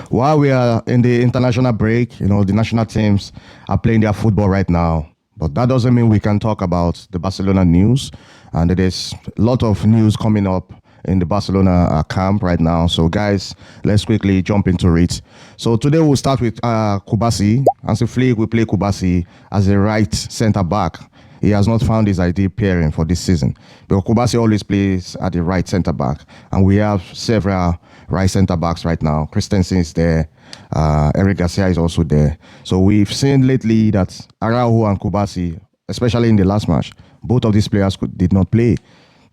While we are in the international break, the national teams are playing their football right now. But that doesn't mean we can talk about the Barcelona news. And there's a lot of news coming up in the Barcelona camp right now. So, guys, let's quickly jump into it. So, today we'll start with Kubasi. Hansi Flick will play Kubasi as a right centre back. He has not found his ideal pairing for this season. But Kubasi always plays at the right centre back. And we have several right centre backs right now. Christensen is there. Eric Garcia is also there. So we've seen lately that Araujo and Kubasi, especially in the last match, both of these players did not play.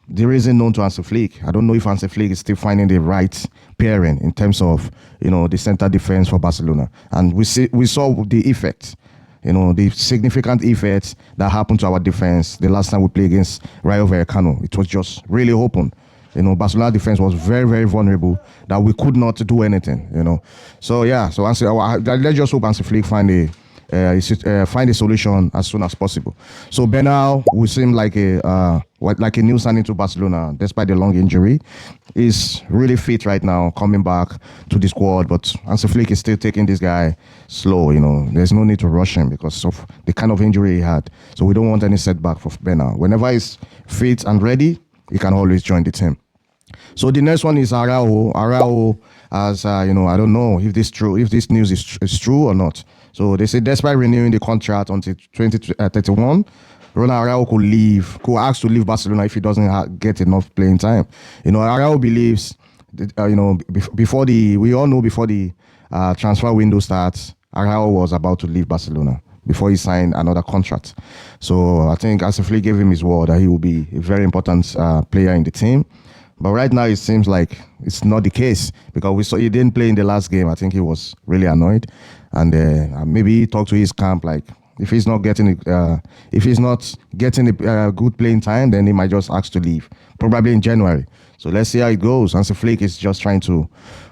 The reason known to Hansi Flick. I don't know if Hansi Flick is still finding the right pairing in terms of the centre defence for Barcelona. And we saw the effect. The significant effects that happened to our defense the last time we played against Rayo Vallecano. It was just really open. Barcelona defense was very, very vulnerable that we could not do anything, So, yeah, let's just hope Hansi Flick find a solution as soon as possible. So, Bernal will seem like a new signing to Barcelona, despite the long injury. He's really fit right now, coming back to the squad, but Hansi Flick is still taking this guy slow, There's no need to rush him because of the kind of injury he had. So, we don't want any setback for Bernal. Whenever he's fit and ready, he can always join the team. So the next one is Araujo. Araujo, as I don't know if this news is true or not. So they say despite renewing the contract until 2031, Ronald Araujo could ask to leave Barcelona if he doesn't get enough playing time. Araujo believes, before the transfer window starts, Araujo was about to leave Barcelona before he signed another contract. So I think Hansi Flick gave him his word that he will be a very important player in the team. But right now it seems like it's not the case because we saw he didn't play in the last game. I think he was really annoyed, and maybe he talked to his camp like if he's not getting a good playing time, then he might just ask to leave, probably in January. So let's see how it goes. Hansi Flick is just trying to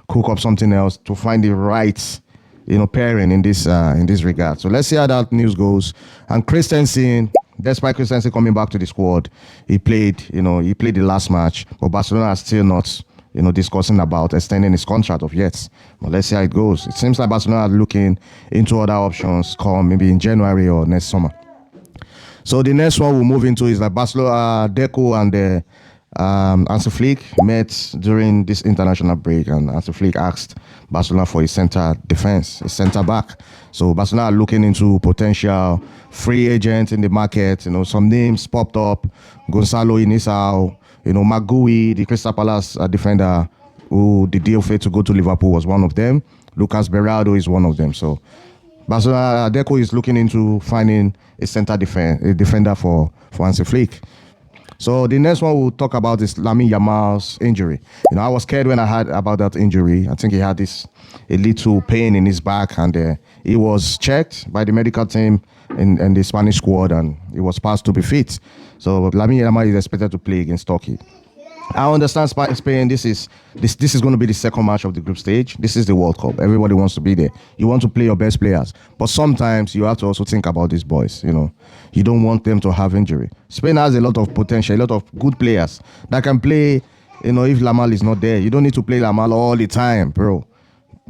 cook up something else to find the right pairing in this regard. So let's see how that news goes. And Christensen, despite Christensen coming back to the squad, he played the last match, but Barcelona are still not, discussing about extending his contract of yet. But let's see how it goes. It seems like Barcelona are looking into other options come maybe in January or next summer. So the next one we'll move into is that Barcelona, Deco and Hansi Flick met during this international break, and Hansi Flick asked Barcelona for a centre defence, a centre back. So Barcelona are looking into potential free agents in the market. Some names popped up: Gonzalo Inisao, Magui, the Crystal Palace defender, who the deal failed to go to Liverpool, was one of them. Lucas Berardo is one of them. So Barcelona, Deco is looking into finding a centre defender for Hansi Flick. So the next one we'll talk about is Lamine Yamal's injury. I was scared when I heard about that injury. I think he had a little pain in his back, and he was checked by the medical team in the Spanish squad, and he was passed to be fit. So Lamine Yamal is expected to play against Turkey. I understand Spain. This is going to be the second match of the group stage. This is the World Cup. Everybody wants to be there. You want to play your best players, but sometimes you have to also think about these boys. You don't want them to have injury. Spain has a lot of potential, a lot of good players that can play. If Yamal is not there, you don't need to play Yamal all the time, bro.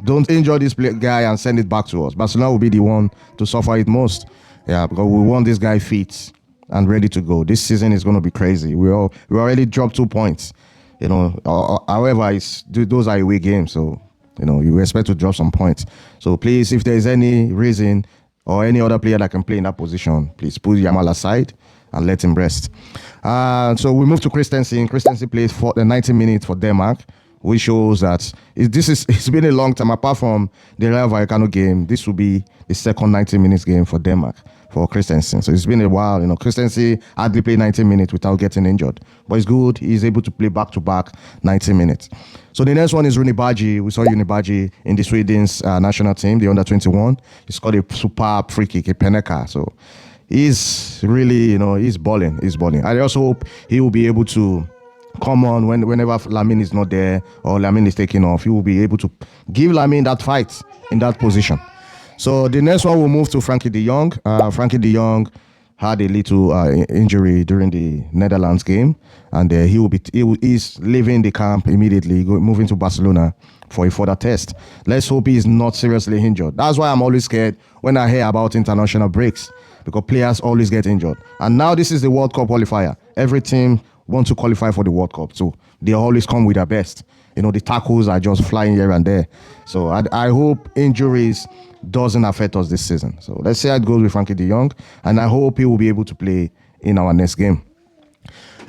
Don't injure this guy and send it back to us. Barcelona will be the one to suffer it most. Yeah, because we want this guy fit and ready to go. This season is going to be crazy. We already dropped 2 points. However, those are away games, so you expect to drop some points. So please, if there is any reason or any other player that can play in that position, please put Yamal aside and let him rest. So we move to Christensen. Christensen plays for the 90 minutes for Denmark, which shows that it's been a long time. Apart from the Rayo Vallecano game, this will be the second 90 minutes game for Denmark for Christensen. So it's been a while. Christensen hardly played 90 minutes without getting injured. But it's good. He's able to play back-to-back 90 minutes. So the next one is Rooney Badji. We saw Rooney Badji in the Sweden's national team, the under-21. He scored a superb free kick, a peneka. So he's really, he's balling. I also hope he will be able to come on whenever Lamine is not there or Lamine is taking off. He will be able to give Lamine that fight in that position. So the next one will move to Frankie de Jong. Frankie de Jong had a little injury during the Netherlands game, and he's leaving the camp immediately, moving to Barcelona for a further test. Let's hope he's not seriously injured. That's why I'm always scared when I hear about international breaks, because players always get injured. And now this is the World Cup qualifier. Every team wants to qualify for the World Cup, so they always come with their best. The tackles are just flying here and there. So I hope injuries doesn't affect us this season. So let's see how it goes with Frankie de Jong, and I hope he will be able to play in our next game.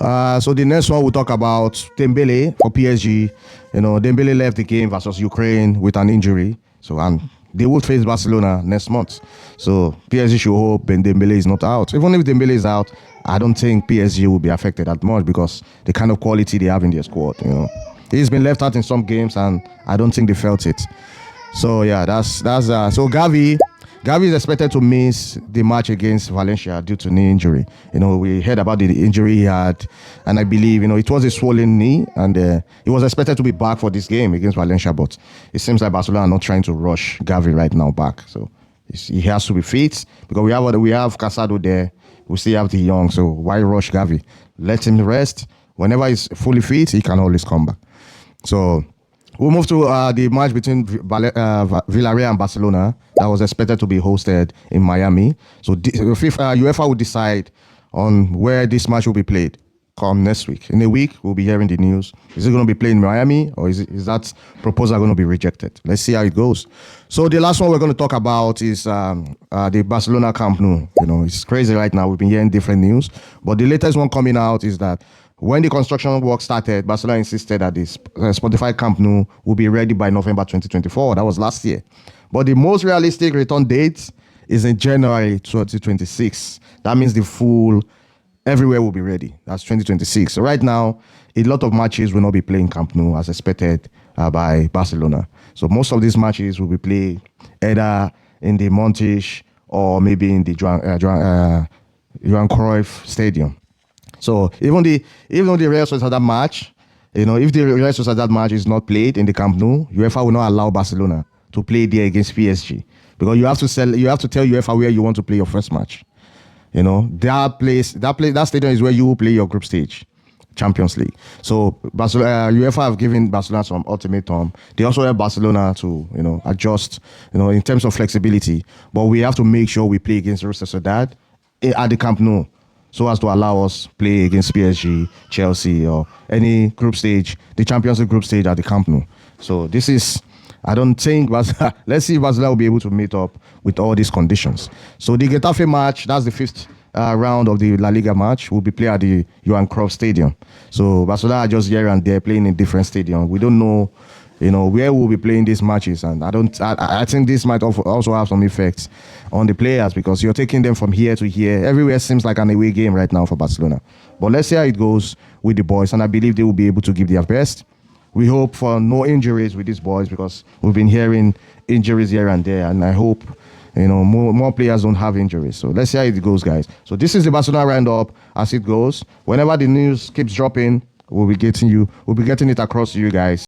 So the next one we'll talk about Dembele for PSG. Dembele left the game versus Ukraine with an injury. And they will face Barcelona next month. So PSG should hope Dembele is not out. Even if Dembele is out, I don't think PSG will be affected that much because the kind of quality they have in their squad. He's been left out in some games, and I don't think they felt it. So yeah, that's so Gavi is expected to miss the match against Valencia due to knee injury. We heard about the injury he had, and I believe it was a swollen knee, and he was expected to be back for this game against Valencia, but it seems like Barcelona are not trying to rush Gavi right now back. So he has to be fit because we have Casado there. We still have De Jong, so why rush Gavi? Let him rest. Whenever he's fully fit, he can always come back. So we'll move to the match between Villarreal and Barcelona that was expected to be hosted in Miami. So UEFA will decide on where this match will be played come next week. In a week, we'll be hearing the news. Is it going to be played in Miami, or is that proposal going to be rejected? Let's see how it goes. So the last one we're going to talk about is the Barcelona Camp Nou. It's crazy right now. We've been hearing different news, but the latest one coming out is that when the construction work started, Barcelona insisted that the Spotify Camp Nou will be ready by November 2024. That was last year. But the most realistic return date is in January 2026. That means the full everywhere will be ready. That's 2026. So right now, a lot of matches will not be playing Camp Nou as expected by Barcelona. So most of these matches will be played either in the Montish or maybe in the Johan Cruyff Stadium. So even the Real Sociedad match, if the Real Sociedad match is not played in the Camp Nou, UEFA will not allow Barcelona to play there against PSG because you have to tell UEFA where you want to play your first match. That stadium is where you will play your group stage, Champions League. So UEFA have given Barcelona some ultimatum. They also help Barcelona to adjust in terms of flexibility. But we have to make sure we play against Real Sociedad at the Camp Nou, so as to allow us play against PSG, Chelsea, or any group stage, the Champions League group stage at the Camp Nou. So this is, I don't think, let's see if Barcelona will be able to meet up with all these conditions. So the Getafe match, that's the fifth round of the La Liga match, will be played at the Johan Cruyff Stadium. So Barcelona are just here and there playing in different stadiums. We don't know, where we'll be playing these matches, and I think this might also have some effects on the players because you're taking them from here to here. Everywhere seems like an away game right now for Barcelona. But let's see how it goes with the boys, and I believe they will be able to give their best. We hope for no injuries with these boys because we've been hearing injuries here and there, and I hope more players don't have injuries. So let's see how it goes, guys. So this is the Barcelona roundup as it goes. Whenever the news keeps dropping, we'll be getting it across to you guys.